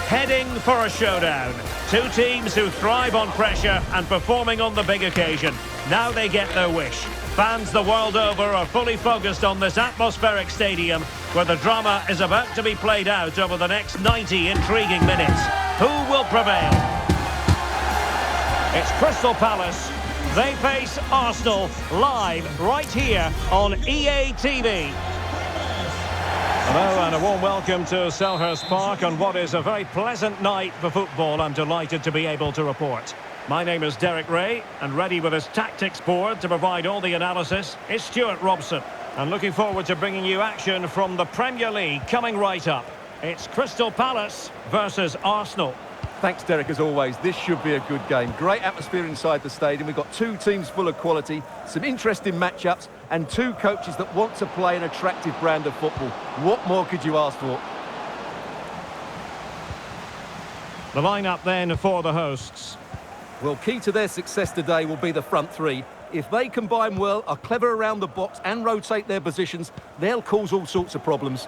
Heading for a showdown. Two teams who thrive on pressure and performing on the big occasion. Now they get their wish. Fans the world over are fully focused on this atmospheric stadium where the drama is about to be played out over the next 90 intriguing minutes. Who will prevail? It's Crystal Palace. They face Arsenal live right here on EA TV. Hello and a warm welcome to Selhurst Park on what is a very pleasant night for football, I'm delighted to be able to report. My name is Derek Ray, and ready with his tactics board to provide all the analysis is Stuart Robson. And looking forward to bringing you action from the Premier League coming right up. It's Crystal Palace versus Arsenal. Thanks, Derek, as always. This should be a good game. Great atmosphere inside the stadium. We've got two teams full of quality, some interesting matchups, and two coaches that want to play an attractive brand of football. What more could you ask for? The lineup then for the hosts. Well, key to their success today will be the front three. If they combine well, are clever around the box and rotate their positions, they'll cause all sorts of problems.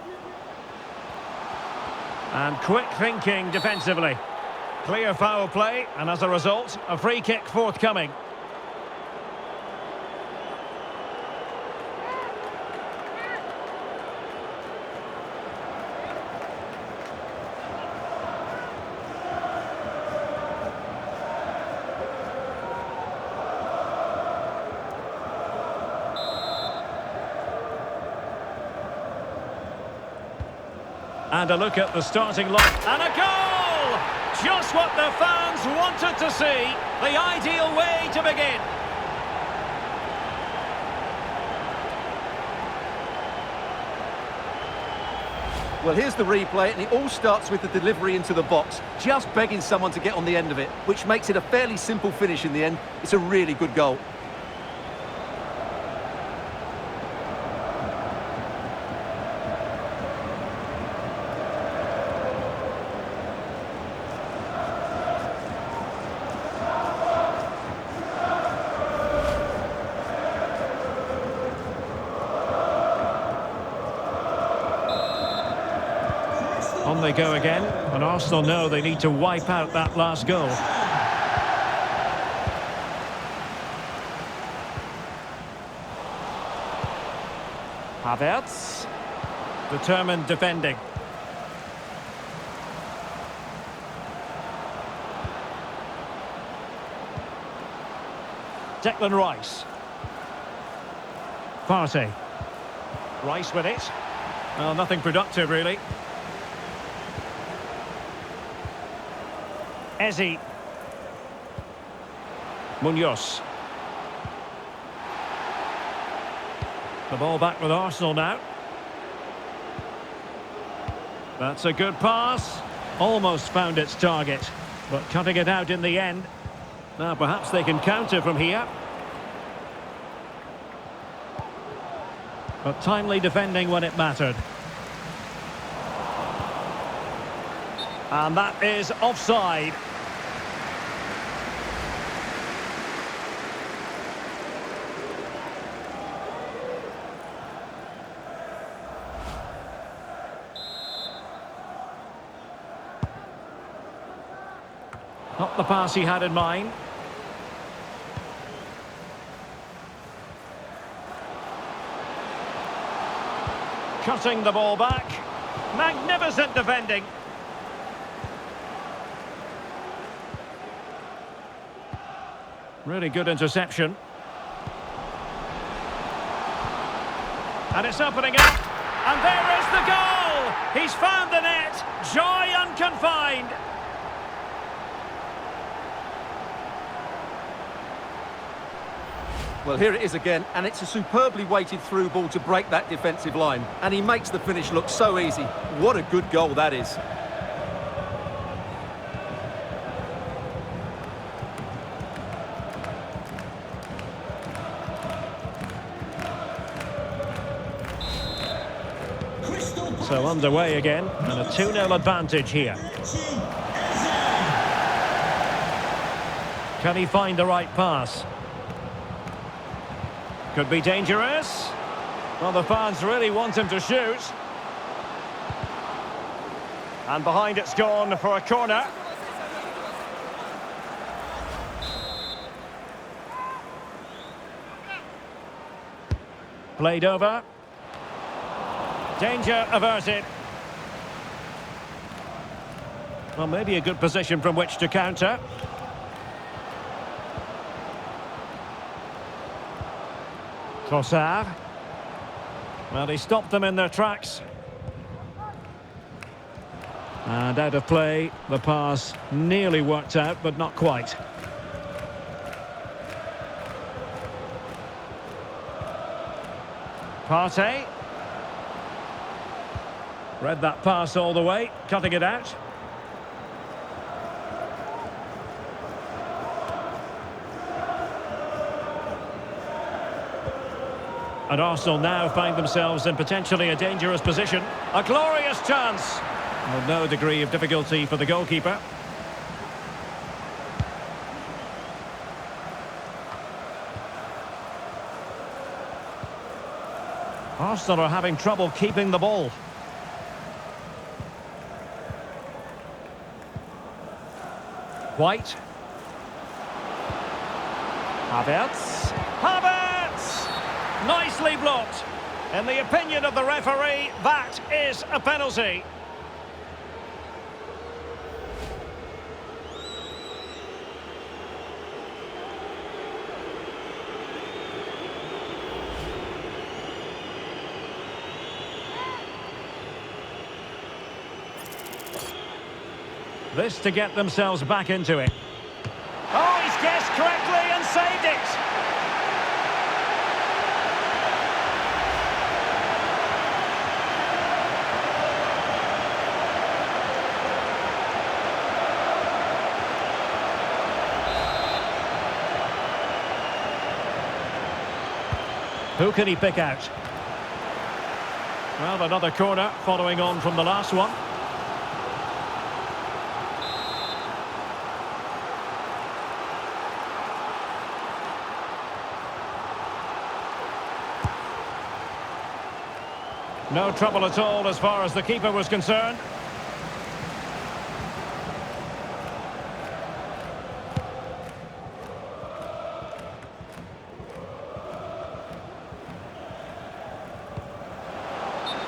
And quick thinking defensively. Clear foul play, and as a result, a free kick forthcoming. And a look at the starting line. And a goal! Just what the fans wanted to see. The ideal way to begin. Well, here's the replay, and it all starts with the delivery into the box. Just begging someone to get on the end of it, which makes it a fairly simple finish in the end. It's a really good goal. On they go again, and Arsenal know they need to wipe out that last goal. Havertz. Determined defending. Declan Rice. Partey. Rice with it. Well, nothing productive, really. Eze. Munoz. The ball back with Arsenal now. That's a good pass. Almost found its target, but cutting it out in the end. Now perhaps they can counter from here. But timely defending when it mattered. And that is offside. Not the pass he had in mind. Cutting the ball back. Magnificent defending. Really good interception. And it's opening up. And there is the goal! He's found the net. Joy unconfined. Well, here it is again, and it's a superbly weighted through ball to break that defensive line. And he makes the finish look so easy. What a good goal that is. So underway again, and a 2-0 advantage here. Can he find the right pass? Could be dangerous. Well, the fans really want him to shoot. And behind it's gone for a corner. Played over. Danger averted. Well, maybe a good position from which to counter. Trossard. Well, he stopped them in their tracks. And out of play, the pass nearly worked out, but not quite. Partey. Read that pass all the way, cutting it out. And Arsenal now find themselves in potentially a dangerous position. A glorious chance. Well, no degree of difficulty for the goalkeeper. Arsenal are having trouble keeping the ball. White. Havertz. Havertz! Nicely blocked. In the opinion of the referee, that is a penalty. This to get themselves back into it. Oh, he's guessed correctly and saved it! Who can he pick out? Well, another corner following on from the last one. No trouble at all as far as the keeper was concerned.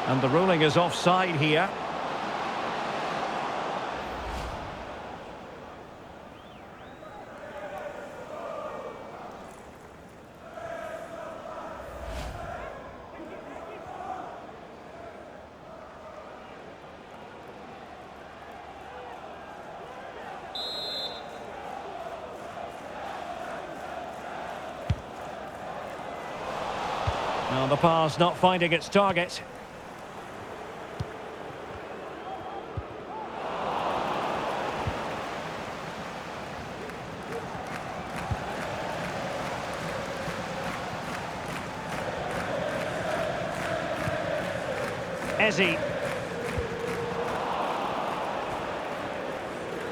And the ruling is offside here. Well, the pass not finding its target. Eze.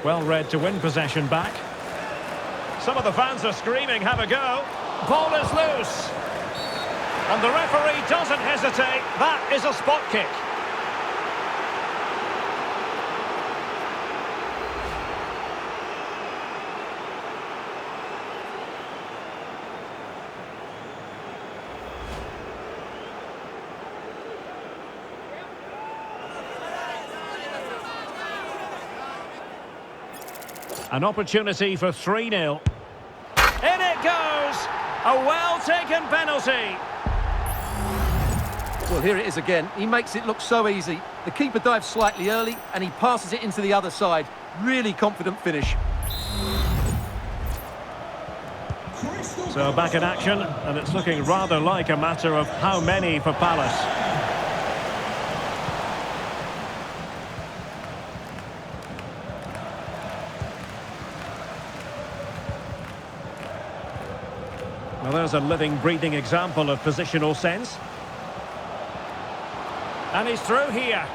Well read to win possession back. Some of the fans are screaming, have a go. Ball is loose. And the referee doesn't hesitate. That is a spot kick. An opportunity for 3-0. In it goes! A well-taken penalty. Well, here it is again. He makes it look so easy. The keeper dives slightly early and he passes it into the other side. Really confident finish. So back in action, and it's looking rather like a matter of how many for Palace. Well, there's a living, breathing example of positional sense. And he's through here.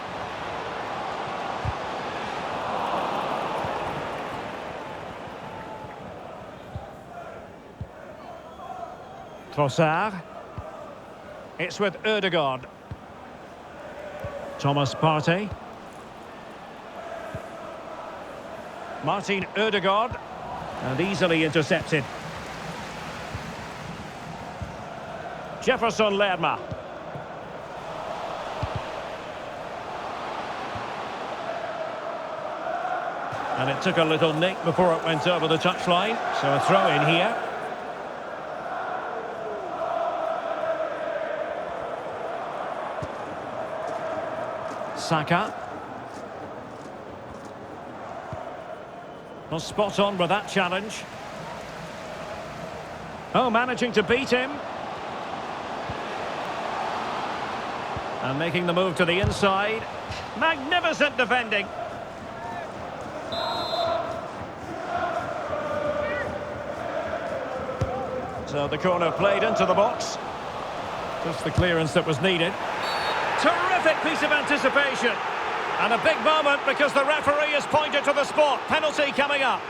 Trossard. It's with Ødegaard. Thomas Partey. Martin Ødegaard. And easily intercepted. Jefferson Lerma. And it took a little nick before it went over the touchline. So a throw in here. Saka. Well, spot on with that challenge. Oh, managing to beat him. And making the move to the inside. Magnificent defending. So the corner played into the box. Just the clearance that was needed. Terrific piece of anticipation. And a big moment because the referee has pointed to the spot. Penalty coming up.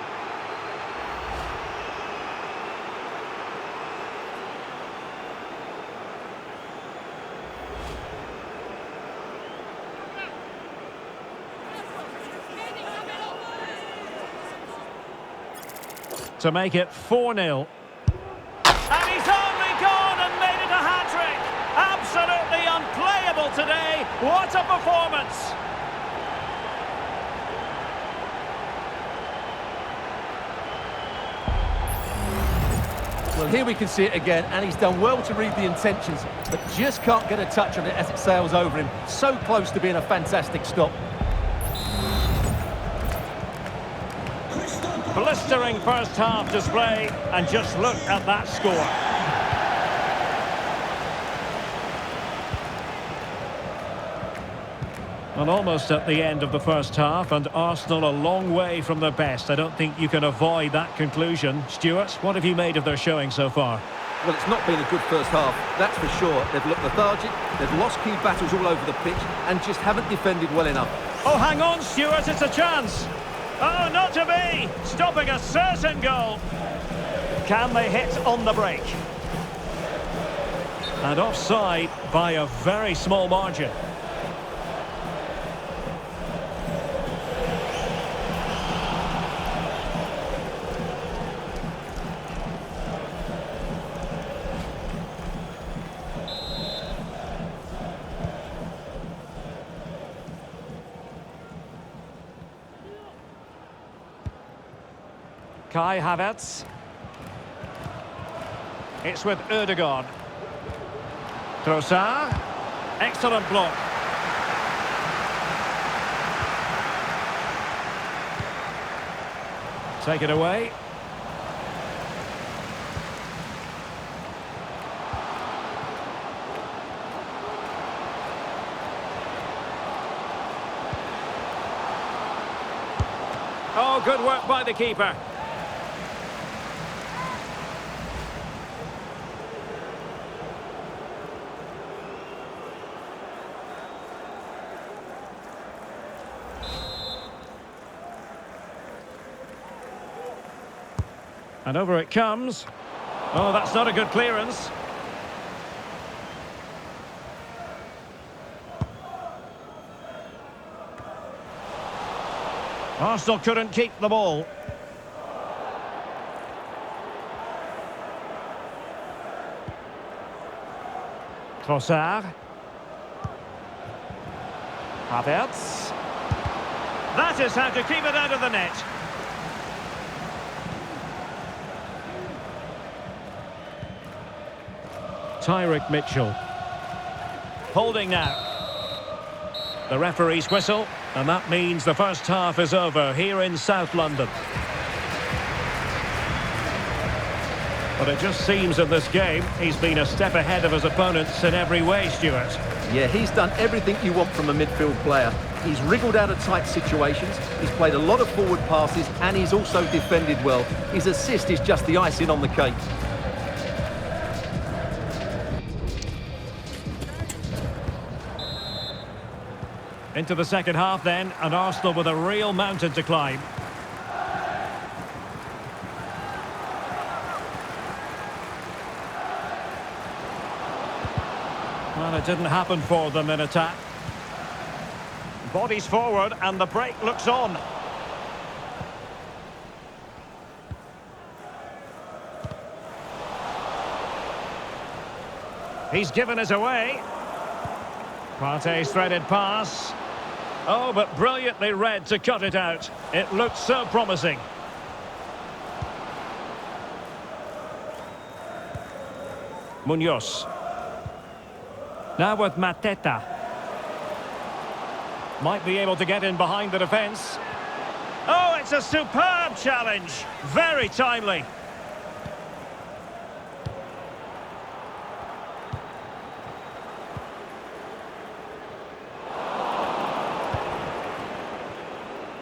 To make it 4-0. And he's only gone and made it a hat-trick. Absolutely unplayable today. What a performance. Well, here we can see it again, and he's done well to read the intentions, but just can't get a touch on it as it sails over him. So close to being a fantastic stop. Blistering first half display, and just look at that score. And almost at the end of the first half, and Arsenal a long way from their best. I don't think you can avoid that conclusion. Stuart, what have you made of their showing so far? Well, it's not been a good first half, that's for sure. They've looked lethargic, they've lost key battles all over the pitch, and just haven't defended well enough. Oh, hang on, Stuart, it's a chance. Oh, not to be! Stopping a certain goal. Can they hit on the break? And offside by a very small margin. Kai Havertz. It's with Ødegaard. Trossard. Excellent block. Take it away. Oh, good work by the keeper. And over it comes. Oh, that's not a good clearance. Arsenal couldn't keep the ball. Trossard. Havertz. That is how to keep it out of the net. Tyrick Mitchell. Holding now. The referee's whistle, and that means the first half is over here in South London. But it just seems in this game he's been a step ahead of his opponents in every way, Stuart. Yeah, he's done everything you want from a midfield player. He's wriggled out of tight situations, he's played a lot of forward passes, and he's also defended well. His assist is just the icing on the cake. Into the second half then, and Arsenal with a real mountain to climb. Well, it didn't happen for them in attack. Bodies forward and the break looks on. He's given us away. Partey's threaded pass. Oh, but brilliantly read to cut it out. It looked so promising. Munoz. Now with Mateta. Might be able to get in behind the defence. Oh, it's a superb challenge. Very timely.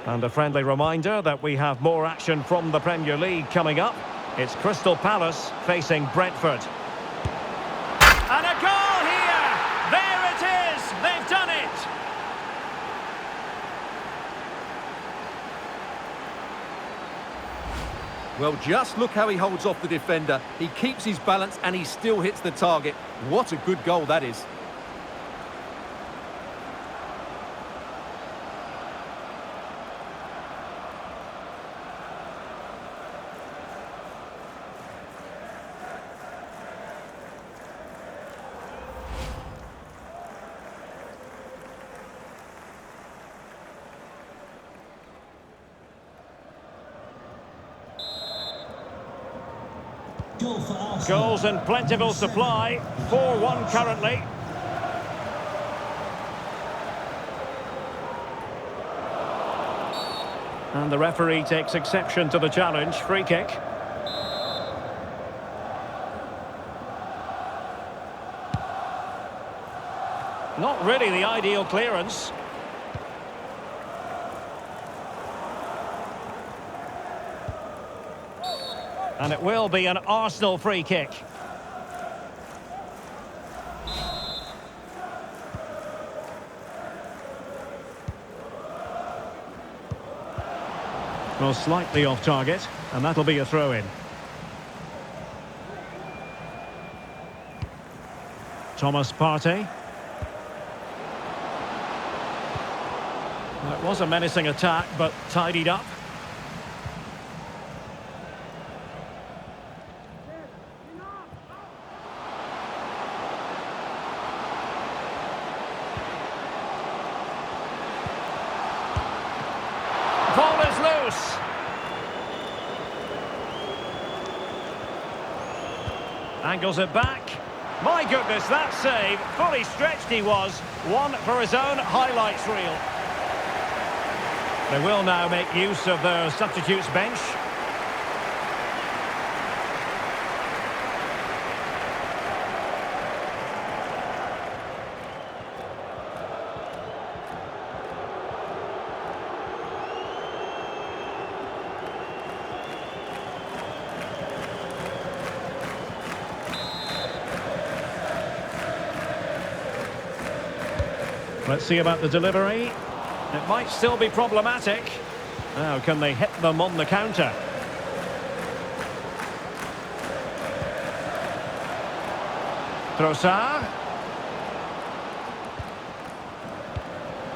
And a friendly reminder that we have more action from the Premier League coming up. It's Crystal Palace facing Brentford. And a goal here! There it is! They've done it! Well, just look how he holds off the defender. He keeps his balance and he still hits the target. What a good goal that is. Goals in plentiful supply. 4-1 currently. And the referee takes exception to the challenge. Free kick. Not really the ideal clearance. And it will be an Arsenal free kick. Well, slightly off target, and that'll be a throw-in. Thomas Partey. Well, it was a menacing attack, but tidied up. Ball is loose. Angles it back. My goodness, that save. Fully stretched he was. One for his own highlights reel. They will now make use of their substitutes bench. Let's see about the delivery. It might still be problematic. Now, can they hit them on the counter? Trossard.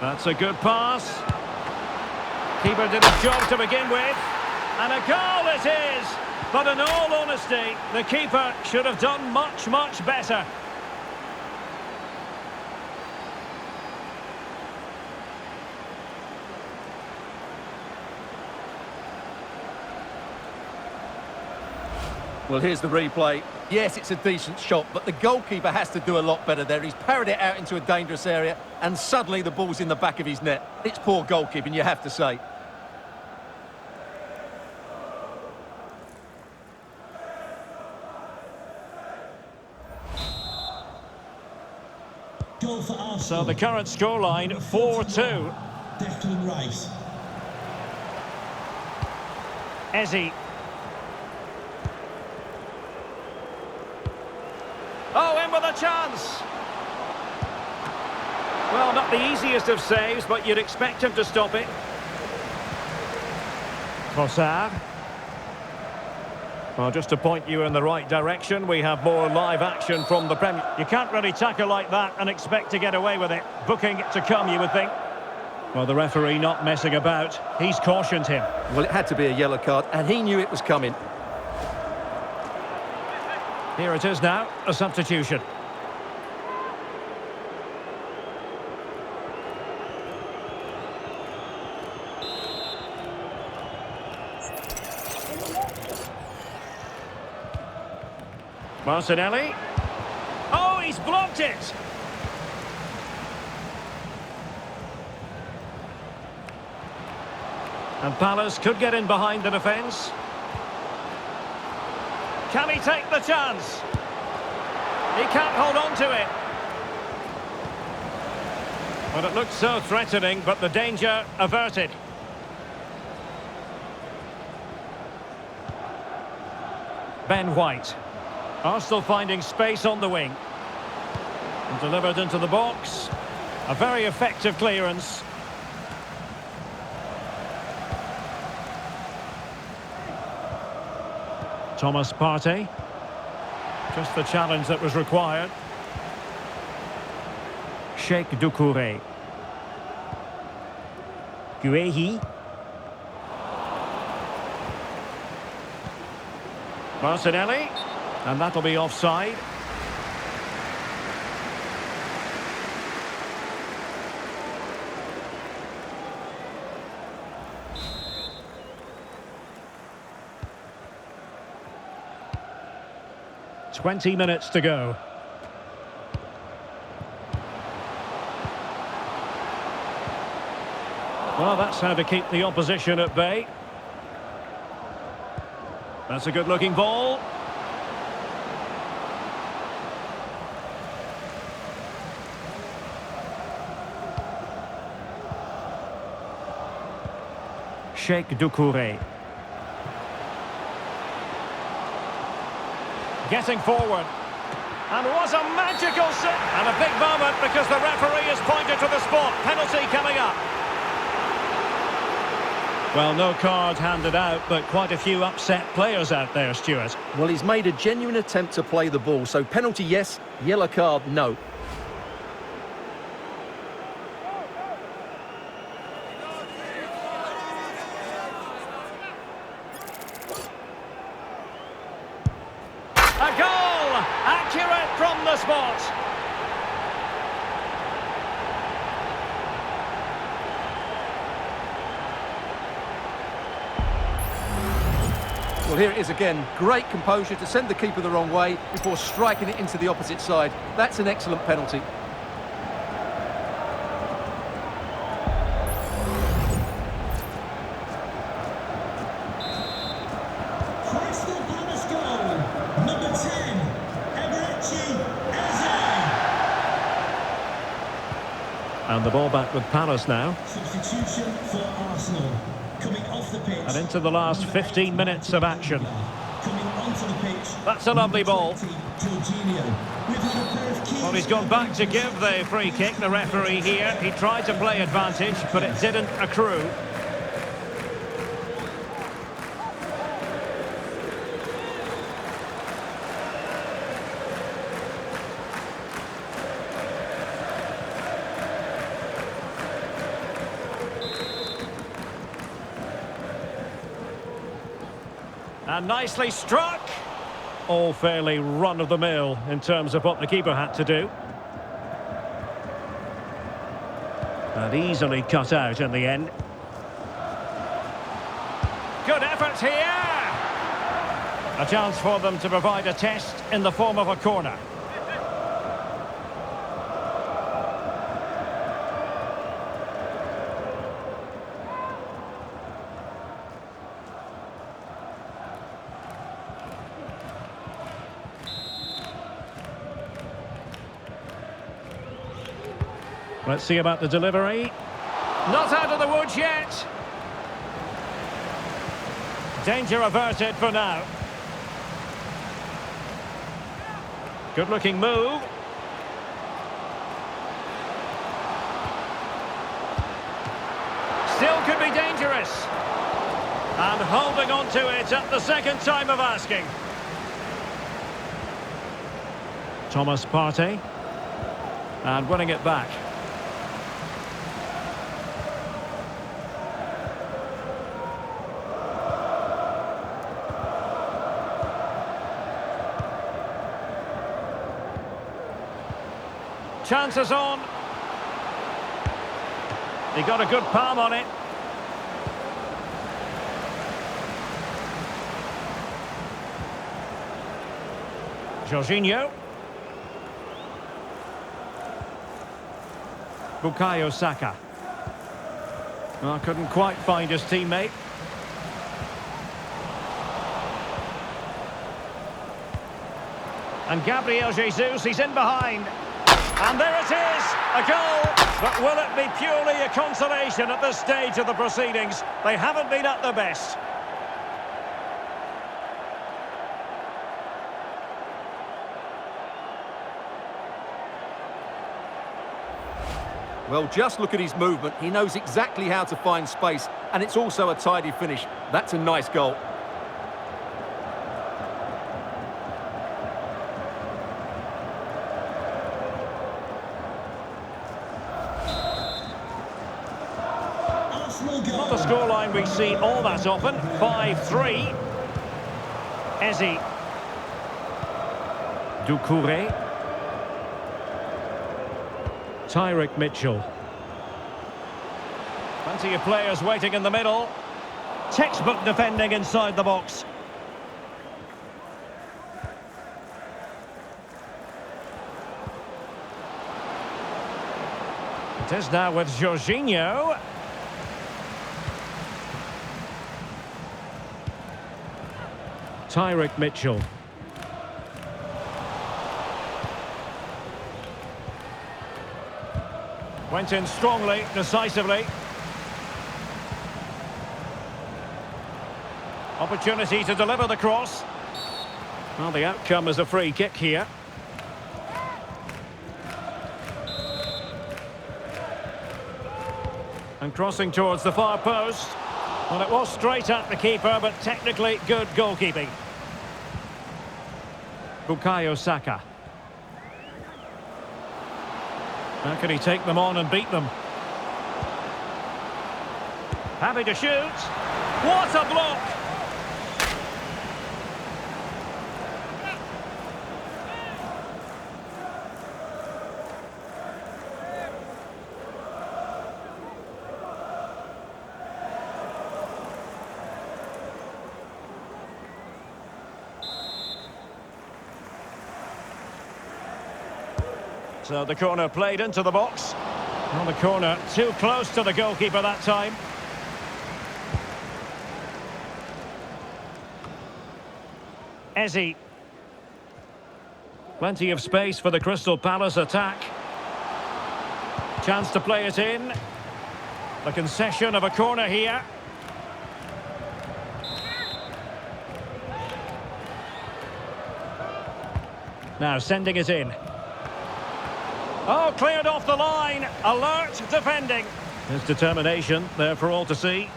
That's a good pass. Keeper did his job to begin with. And a goal it is! But in all honesty, the keeper should have done much, much better. Well, here's the replay. Yes, it's a decent shot, but the goalkeeper has to do a lot better there. He's parried it out into a dangerous area, and suddenly the ball's in the back of his net. It's poor goalkeeping, you have to say. Goal for Arsenal. So the current scoreline, 4-2. Declan Rice. Eze. Oh, in with a chance! Well, not the easiest of saves, but you'd expect him to stop it. Trossard. Well, just to point you in the right direction, we have more live action from the Premier. You can't really tackle like that and expect to get away with it. Booking to come, you would think. Well, the referee not messing about. He's cautioned him. Well, it had to be a yellow card, and he knew it was coming. Here it is now, a substitution. Martinelli. Oh, he's blocked it! And Palace could get in behind the defence. Can he take the chance? He can't hold on to it. Well, it looked so threatening, but the danger averted. Ben White. Arsenal finding space on the wing. And delivered into the box. A very effective clearance. Thomas Partey. Just the challenge that was required. Sheikh Doucouré. Guehi. Martinelli. And that'll be offside. "20 minutes to go." Well, that's how to keep the opposition at bay. That's a good-looking ball. Sheikh Doucouré. Getting forward. And was a magical sit. And a big moment because the referee has pointed to the spot. Penalty coming up. Well, no card handed out, but quite a few upset players out there, Stuart. Well, he's made a genuine attempt to play the ball, so penalty yes, yellow card no. A goal! Accurate from the spot. Well, here it is again. Great composure to send the keeper the wrong way before striking it into the opposite side. That's an excellent penalty. Crystal Palace goal. Number 10, Eberechi Eze. And the ball back with Palace now. Substitution for Arsenal. Coming off the pitch. And into the last 15 minutes of action. Coming onto the pitch. That's a lovely ball. Jorginho. We've had a pair of keys. Well, he's gone back to give the free kick, the referee here. He tried to play advantage, but it didn't accrue. And nicely struck. All fairly run-of-the-mill in terms of what the keeper had to do. And easily cut out in the end. Good effort here. A chance for them to provide a test in the form of a corner. Let's see about the delivery. Not out of the woods yet. Danger averted for now. Good looking move. Still could be dangerous. And holding on to it at the second time of asking. Thomas Partey. And winning it back. Chances on. He got a good palm on it. Jorginho. Bukayo Saka. Well, couldn't quite find his teammate. And Gabriel Jesus, he's in behind. And there it is, a goal. But will it be purely a consolation at this stage of the proceedings? They haven't been at their best. Well, just look at his movement. He knows exactly how to find space, and it's also a tidy finish. That's a nice goal. Arsenal goal. Not a scoreline we see all that often. 5-3. Eze. Doucouré. Tyrick Mitchell. Plenty of players waiting in the middle. Textbook defending inside the box. It is now with Jorginho. Tyrick Mitchell. Went in strongly, decisively. Opportunity to deliver the cross. Well, the outcome is a free kick here. And crossing towards the far post. Well, it was straight at the keeper, but technically good goalkeeping. Bukayo Saka. How can he take them on and beat them? Happy to shoot. What a block! So the corner played into the box. On the corner, too close to the goalkeeper that time. Eze. Plenty of space for the Crystal Palace attack. Chance to play it in. The concession of a corner here. Now sending it in. Oh, cleared off the line. Alert defending. His determination there for all to see.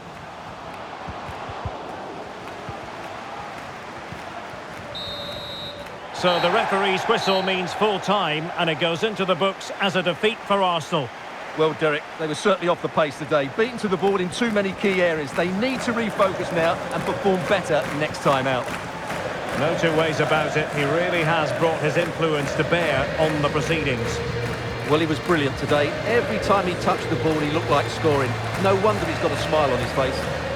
So the referee's whistle means full time, and it goes into the books as a defeat for Arsenal. Well, Derek, they were certainly off the pace today. Beaten to the ball in too many key areas. They need to refocus now and perform better next time out. No two ways about it. He really has brought his influence to bear on the proceedings. Well, he was brilliant today. Every time he touched the ball, he looked like scoring. No wonder he's got a smile on his face.